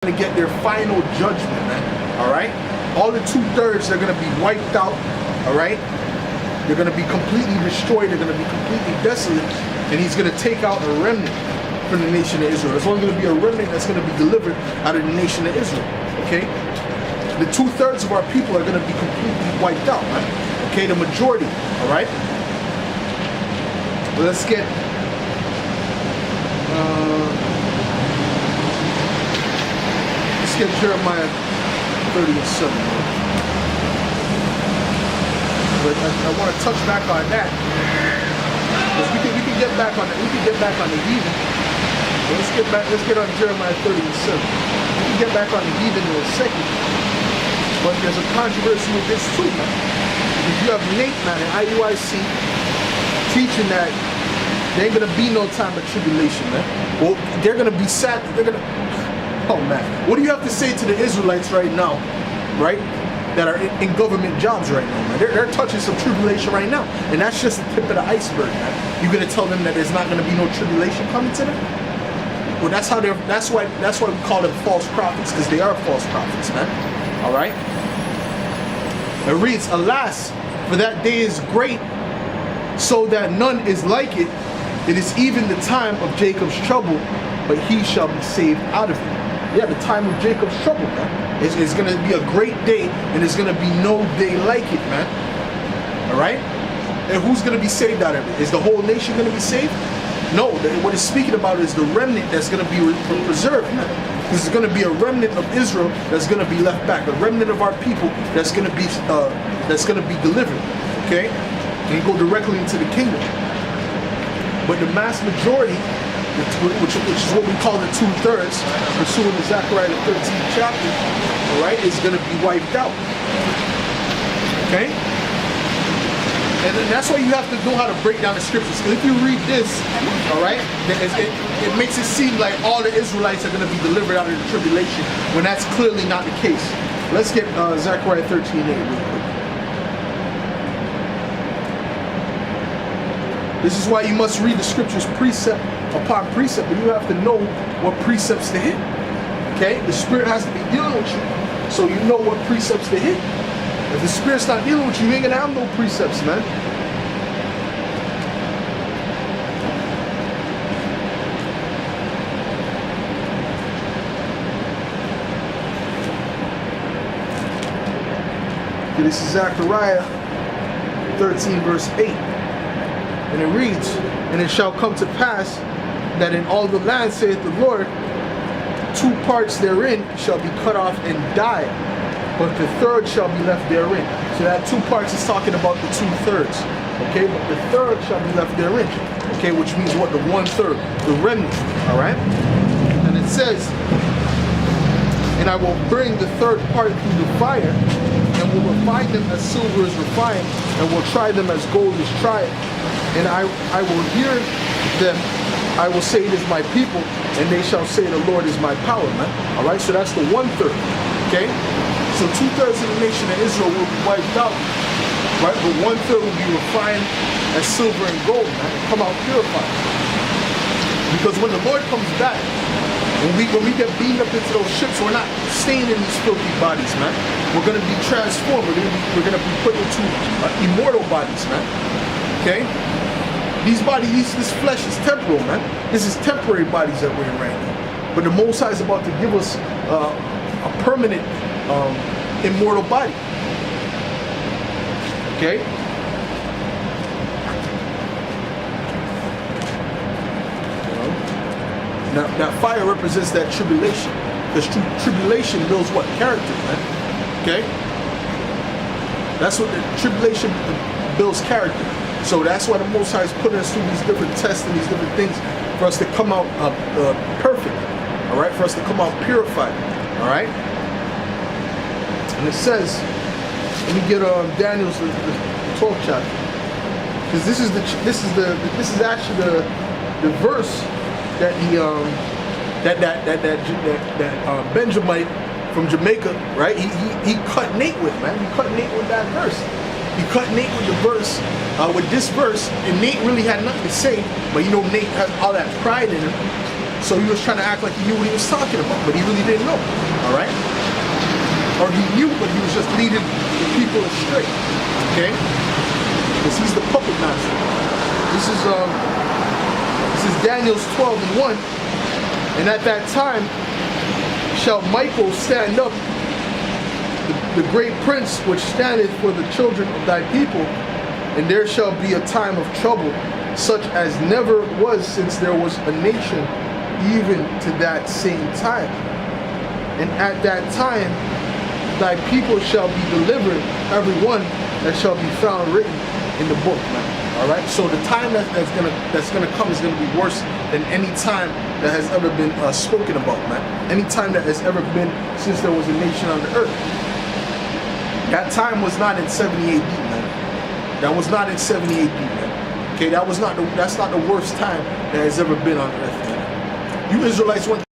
to get their final judgment, man. All right? All the 2/3 are going to be wiped out. All right? They're going to be completely destroyed. They're going to be completely desolate. And he's going to take out a remnant from the nation of Israel. There's only going to be a remnant that's going to be delivered out of the nation of Israel. Okay? The 2/3 of our people are going to be completely wiped out, man. Okay? The majority. All right? Let's get Jeremiah 30:7. But I want to touch back on that, because we can get back on the heathen. Let's get on Jeremiah 30:7. We can get back on the heathen in a second. But there's a controversy with this too, man. Because you have Nate, man, in IUIC teaching that there ain't gonna be no time of tribulation, man. Well, they're gonna be sad. Oh man, what do you have to say to the Israelites right now, right? That are in government jobs right now, man. They're touching some tribulation right now, and that's just the tip of the iceberg, man. You're gonna tell them that there's not gonna be no tribulation coming to them? Well, that's why we call them false prophets, because they are false prophets, man. All right. It reads, "Alas, for that day is great, so that none is like it. It is even the time of Jacob's trouble, but he shall be saved out of it." Yeah, the time of Jacob's trouble, man. It's going to be a great day, and there's going to be no day like it, man. All right? And who's going to be saved out of it? Is the whole nation going to be saved? No. What it's speaking about is the remnant that's going to be preserved, man. This is going to be a remnant of Israel that's going to be left back, a remnant of our people that's going to be delivered. Okay? And go directly into the kingdom. But the mass majority, which is what we call the 2/3, pursuant to Zechariah the 13th chapter, all right, is going to be wiped out. Okay? And that's why you have to know how to break down the scriptures. Because if you read this, all right, it makes it seem like all the Israelites are going to be delivered out of the tribulation, when that's clearly not the case. Let's get Zechariah 13:8 real quick. This is why you must read the scriptures precept upon precept, but you have to know what precepts to hit. Okay? The Spirit has to be dealing with you, so you know what precepts to hit. If the Spirit's not dealing with you, you ain't gonna have no precepts, man. Okay, this is Zechariah 13 verse 8. And it reads, "And it shall come to pass that in all the land, saith the Lord, 2 parts therein shall be cut off and die, but the 3rd shall be left therein." So that 2 parts is talking about the 2/3. Okay, but the 3rd shall be left therein. Okay, which means what? The 1/3, the remnant. All right. And it says, "And I will bring the 3rd part through the fire, and will refine them as silver is refined, and will try them as gold is tried. And I will hear them, I will say it is my people, and they shall say the Lord is my power," man. All right, so that's the 1/3. Okay, so 2/3 of the nation of Israel will be wiped out, right? But 1/3 will be refined as silver and gold, man, and come out purified. Because when the Lord comes back, when we get beamed up into those ships, we're not staying in these filthy bodies, man. We're gonna be transformed. We're gonna be put into immortal bodies, man. Okay. These bodies, this flesh is temporal, man. This is temporary bodies that we're in right now. But the Most High is about to give us a permanent, immortal body. Okay? Now, that fire represents that tribulation. Because tribulation builds what? Character, man. Okay? That's what the tribulation builds, character. So that's why the Most High is putting us through these different tests and these different things for us to come out perfect, all right? For us to come out purified, all right? And it says, let me get Daniel's the 12th chapter, because this is actually the verse that that Benjamite from Jamaica, right? He cut Nate with, man. He cut Nate with that verse. He cut Nate with the verse, with this verse, and Nate really had nothing to say, but you know Nate has all that pride in him, So he was trying to act like he knew what he was talking about, but he really didn't know. All right? Or he knew, but he was just leading the people astray. Okay? Because he's the puppet master. This is Daniel's 12:1. And at that time shall Michael stand up, the great prince which standeth for the children of thy people, and there shall be a time of trouble, such as never was since there was a nation, even to that same time. And at that time thy people shall be delivered, every one that shall be found written in the book, man. All right. So the time that's gonna come is gonna be worse than any time that has ever been spoken about, man. Any time that has ever been since there was a nation on the earth. That time was not in 70 AD, man. That was not in 70 AD, man. Okay, that's not the worst time that has ever been on earth, man. You Israelites went